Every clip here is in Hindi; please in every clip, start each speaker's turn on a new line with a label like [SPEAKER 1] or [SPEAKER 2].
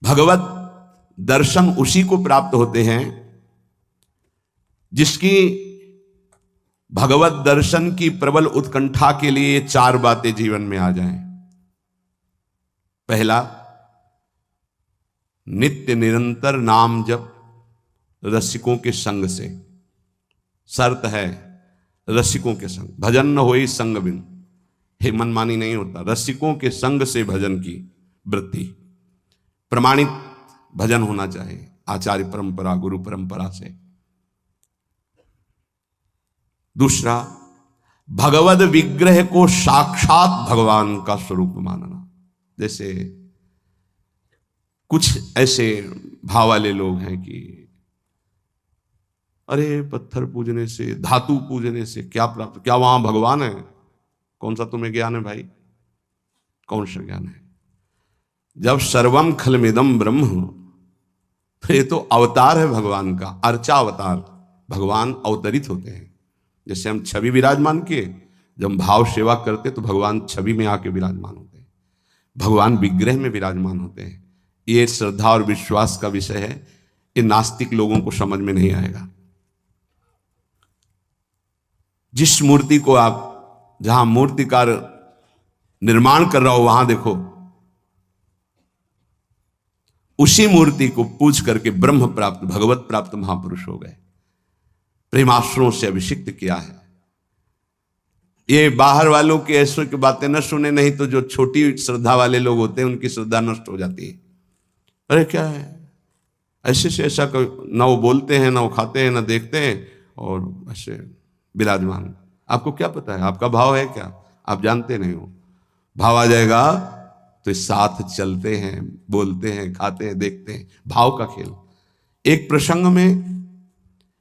[SPEAKER 1] भगवत दर्शन उसी को प्राप्त होते हैं जिसकी भगवत दर्शन की प्रबल उत्कंठा के लिए ये 4 बातें जीवन में आ जाएं। पहला, नित्य निरंतर नाम जप रसिकों के संग से। शर्त है रसिकों के संग, भजन न होई संग बिन। हे मनमानी नहीं होता, रसिकों के संग से भजन की वृत्ति, प्रमाणित भजन होना चाहिए आचार्य परंपरा गुरु परंपरा से। दूसरा, भगवद विग्रह को साक्षात भगवान का स्वरूप मानना। जैसे कुछ ऐसे भाव वाले लोग हैं कि अरे पत्थर पूजने से, धातु पूजने से क्या प्राप्त, क्या वहां भगवान है? कौन सा तुम्हें ज्ञान है भाई? कौन सा ज्ञान है? जब सर्वम खलमिदम ब्रह्म, तो ये तो अवतार है भगवान का, अर्चा अवतार। भगवान अवतरित होते हैं। जैसे हम छवि विराजमान किए, जब हम भाव सेवा करते तो भगवान छवि में आके विराजमान होते हैं, भगवान विग्रह में विराजमान होते हैं। ये श्रद्धा और विश्वास का विषय है, ये नास्तिक लोगों को समझ में नहीं आएगा। जिस मूर्ति को आप, जहां मूर्तिकार निर्माण कर रहा हो वहां देखो, उसी मूर्ति को पूज करके ब्रह्म प्राप्त, भगवत प्राप्त महापुरुष हो गए, प्रेमाश्रुओं से अभिषिक्त किया है। ये बाहर वालों की ऐसों की बातें न सुने, नहीं तो जो छोटी श्रद्धा वाले लोग होते हैं उनकी श्रद्धा नष्ट हो जाती है। अरे क्या है, ऐसे से ऐसा, ना वो बोलते हैं, ना वो खाते हैं, ना देखते हैं, और ऐसे विराजमान। आपको क्या पता है आपका भाव है क्या? आप जानते नहीं हो। भाव आ जाएगा तो साथ चलते हैं, बोलते हैं, खाते हैं, देखते हैं, भाव का खेल। एक प्रसंग में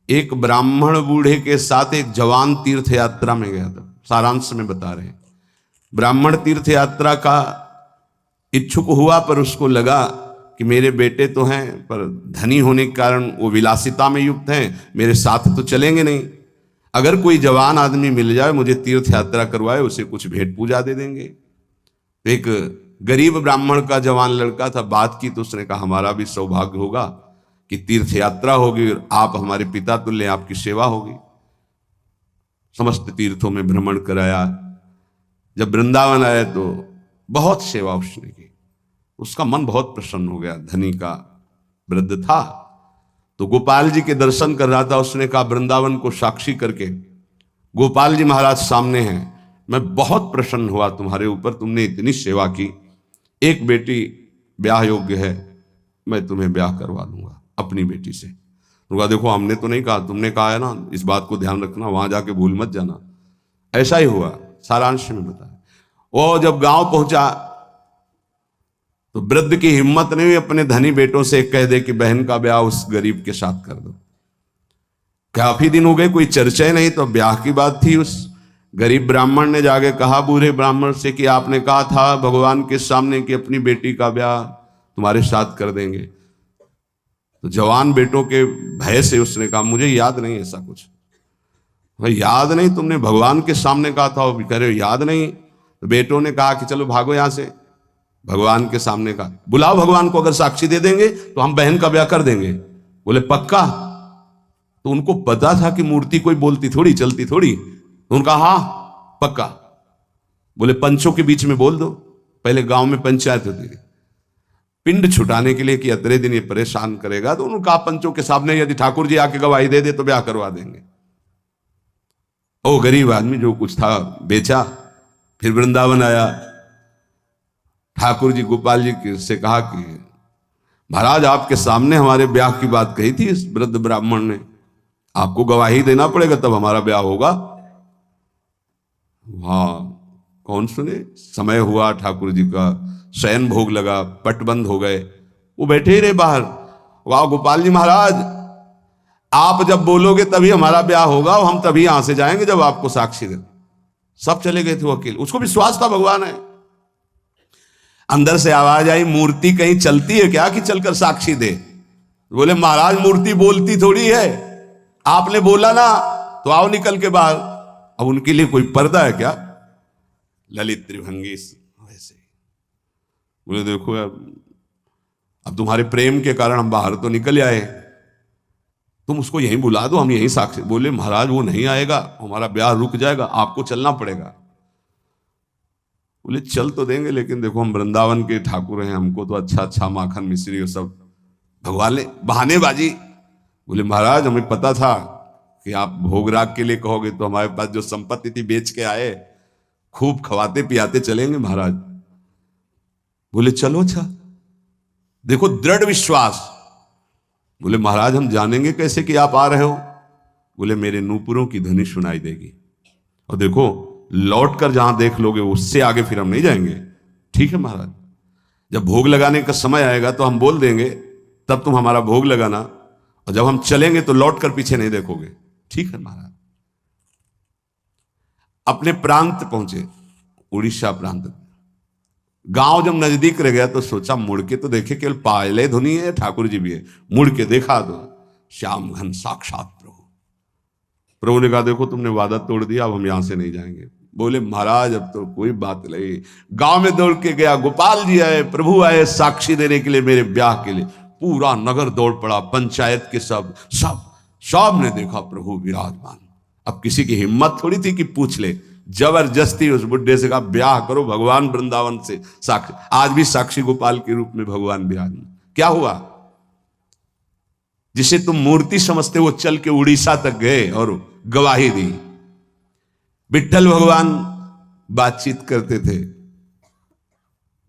[SPEAKER 1] एक ब्राह्मण बूढ़े के साथ एक जवान तीर्थ यात्रा में गया था। सारांश में बता रहे हैं। ब्राह्मण तीर्थ यात्रा का इच्छुक हुआ, पर उसको लगा कि मेरे बेटे तो हैं, पर धनी होने के कारण वो विलासिता में युक्त हैं, मेरे साथ तो चलेंगे नहीं। अगर कोई जवान आदमी मिल जाए, मुझे तीर्थ यात्रा करवाए, उसे कुछ भेंट पूजा दे देंगे। एक गरीब ब्राह्मण का जवान लड़का था, बात की तो उसने कहा हमारा भी सौभाग्य होगा कि तीर्थ यात्रा होगी और आप हमारे पिता तुल्य, आपकी सेवा होगी। समस्त तीर्थों में भ्रमण कराया। जब वृंदावन आए तो बहुत सेवा उसने की, उसका मन बहुत प्रसन्न हो गया। धनी का वृद्ध था तो गोपाल जी के दर्शन कर रहा था। उसने कहा वृंदावन को साक्षी करके, गोपाल जी महाराज सामने हैं, मैं बहुत प्रसन्न हुआ तुम्हारे ऊपर, तुमने इतनी सेवा की। एक बेटी ब्याह योग्य है, मैं तुम्हें ब्याह करवा दूंगा अपनी बेटी से। उनका देखो हमने तो नहीं कहा, तुमने कहा है ना, इस बात को ध्यान रखना, वहां जाके भूल मत जाना। ऐसा ही हुआ, सारांश में बताया। वो जब गांव पहुंचा तो वृद्ध की हिम्मत नहीं हुई अपने धनी बेटों से कह दे कि बहन का ब्याह उस गरीब के साथ कर दो। काफी दिन हो गए, कोई चर्चा नहीं, तो ब्याह की बात थी। उस गरीब ब्राह्मण ने जाके कहा बूढ़े ब्राह्मण से कि आपने कहा था भगवान के सामने कि अपनी बेटी का ब्याह तुम्हारे साथ कर देंगे। तो जवान बेटों के भय से उसने कहा मुझे याद नहीं ऐसा कुछ। भाई याद नहीं, तुमने भगवान के सामने कहा था। वो कह रहे हो याद नहीं। तो बेटों ने कहा कि चलो भागो यहां से। भगवान के सामने कहा बुलाओ भगवान को, अगर साक्षी दे देंगे तो हम बहन का ब्याह कर देंगे। बोले पक्का? तो उनको पता था कि मूर्ति कोई बोलती थोड़ी, चलती थोड़ी। तो उनका हाँ पक्का। बोले पंचों के बीच में बोल दो। पहले गांव में पंचायत होती थी, पिंड छुटाने के लिए कि अतरे दिन ये परेशान करेगा। तो उन्होंने कहा पंचों के सामने यदि ठाकुर जी आके गवाही दे दे तो ब्याह करवा देंगे। ओ गरीब आदमी जो कुछ था बेचा, फिर वृंदावन आया। ठाकुर जी गोपाल जी से कहा कि महाराज आपके सामने हमारे ब्याह की बात कही थी इस वृद्ध ब्राह्मण ने, आपको गवाही देना पड़ेगा तब हमारा ब्याह होगा। हाँ कौन सुने। समय हुआ, ठाकुर जी का शयन भोग लगा, पटबंद हो गए, वो बैठे ही रहे बाहर। वाह गोपाल जी महाराज, आप जब बोलोगे तभी हमारा ब्याह होगा, और हम तभी यहां से जाएंगे जब आपको साक्षी दे। सब चले गए थे वो अकेले। उसको विश्वास था भगवान है। अंदर से आवाज आई मूर्ति कहीं चलती है क्या कि चलकर साक्षी दे? बोले महाराज मूर्ति बोलती थोड़ी है, आपने बोला ना तो आओ निकल के बाहर। अब उनके लिए कोई पर्दा है क्या? ललित त्रिभंगी वैसे। बोले देखो यार, अब अब तुम्हारे प्रेम के कारण हम बाहर तो निकल आए, तुम उसको यहीं बुला दो, हम यहीं साक्षी। बोले महाराज वो नहीं आएगा, हमारा ब्याह रुक जाएगा, आपको चलना पड़ेगा। बोले चल तो देंगे, लेकिन देखो हम वृंदावन के ठाकुर हैं, हमको तो अच्छा अच्छा माखन मिश्री और सब भगवान ले बहानेबाजी। बोले महाराज हमें पता था कि आप भोग राग के लिए कहोगे, तो हमारे पास जो संपत्ति थी बेच के आए, खूब खवाते पियाते चलेंगे महाराज। बोले चलो अच्छा, देखो दृढ़ विश्वास। बोले महाराज हम जानेंगे कैसे कि आप आ रहे हो? बोले मेरे नूपुरों की ध्वनि सुनाई देगी, और देखो लौट कर जहां देख लोगे उससे आगे फिर हम नहीं जाएंगे। ठीक है महाराज, जब भोग लगाने का समय आएगा तो हम बोल देंगे, तब तुम हमारा भोग लगाना, और जब हम चलेंगे तो लौट कर पीछे नहीं देखोगे। ठीक है महाराज। अपने प्रांत पहुंचे, उड़ीसा प्रांत। गांव जब नजदीक रह गया तो सोचा मुड़ के तो देखे, केवल पायले धुनी है, ठाकुर जी भी है। मुड़ के देखा तो श्याम घन साक्षात प्रभु। प्रभु ने कहा देखो तुमने वादा तोड़ दिया, अब हम यहां से नहीं जाएंगे। बोले महाराज अब तो कोई बात नहीं। गांव में दौड़ के गया, गोपाल जी आए, प्रभु आए साक्षी देने के लिए मेरे ब्याह के लिए। पूरा नगर दौड़ पड़ा, पंचायत के सब ने देखा प्रभु विराजमान। अब किसी की हिम्मत थोड़ी थी कि पूछ ले, जबरदस्ती उस बुढ़े से कहा ब्याह करो भगवान वृंदावन से साक्षी। आज भी साक्षी गोपाल के रूप में भगवान विराजमान। क्या हुआ? जिसे तुम मूर्ति समझते वो चल के उड़ीसा तक गए और गवाही दी। विठ्ठल भगवान बातचीत करते थे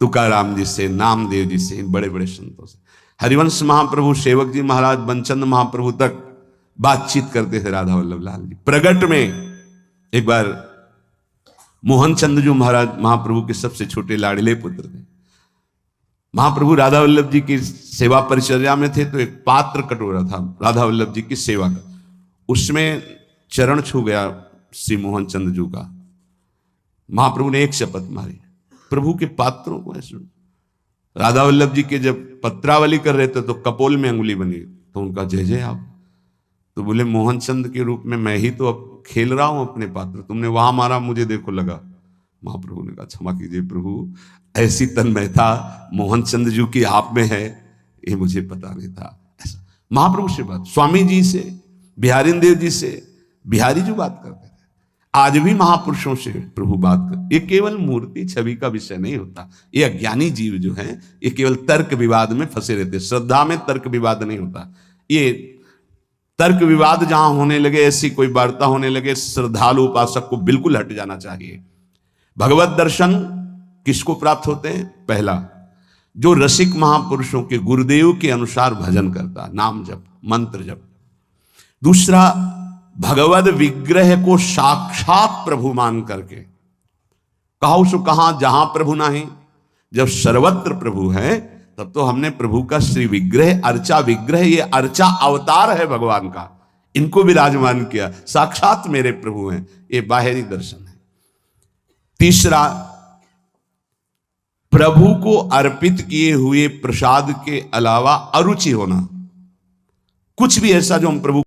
[SPEAKER 1] तुकाराम जी से, नामदेव जी से, इन बड़े बड़े संतों से। हरिवंश महाप्रभु, सेवक जी महाराज, बंचंद महाप्रभु तक बातचीत करते थे राधा वल्लभ लाल जी। प्रगट में एक बार मोहन चंद्र जी महाराज महाप्रभु के सबसे छोटे लाडले पुत्र थे। महाप्रभु राधा वल्लभ जी की सेवा परिचर्या में थे, तो एक पात्र कटोरा था राधा वल्लभ जी की सेवा का, उसमें चरण छू गया श्री मोहन चंद्र जी का। महाप्रभु ने एक शपथ मारी, प्रभु के पात्रों को ऐसे। राधा वल्लभ जी के जब पत्रावली कर रहे थे तो कपोल में अंगुली बनी, तो उनका जय जय आप। तो बोले मोहन चंद्र के रूप में मैं ही तो अब खेल रहा हूं अपने पात्र, तुमने वहां मारा मुझे देखो लगा। महाप्रभु ने कहा क्षमा कीजिए प्रभु, ऐसी तन्मयता मोहन चंद्र जी की आप में है, ये मुझे पता नहीं था। ऐसा महाप्रभु से बात, स्वामी जी से, बिहारी देव जी से बिहारी जी बात करते थे। आज भी महापुरुषों से प्रभु बात कर। ये केवल मूर्ति छवि का विषय नहीं होता। ये अज्ञानी जीव जो हैं ये केवल तर्क विवाद में फंसे रहते। श्रद्धा में तर्क विवाद नहीं होता। ये तर्क विवाद जहां होने लगे, ऐसी कोई वार्ता होने लगे, श्रद्धालु उपासक को बिल्कुल हट जाना चाहिए। भगवत दर्शन किसको प्राप्त होते हैं? पहला, जो रसिक महापुरुषों के गुरुदेव के अनुसार भजन करता, नाम जप, मंत्र जप। दूसरा, भगवद विग्रह को साक्षात प्रभु मान करके। कहा सो कहां जहां प्रभु नहीं, जब सर्वत्र प्रभु है तब तो हमने प्रभु का श्री विग्रह, अर्चा विग्रह, ये अर्चा अवतार है भगवान का, इनको विराजमान किया, साक्षात मेरे प्रभु हैं। ये बाहरी दर्शन है। तीसरा, प्रभु को अर्पित किए हुए प्रसाद के अलावा अरुचि होना, कुछ भी ऐसा जो हम प्रभु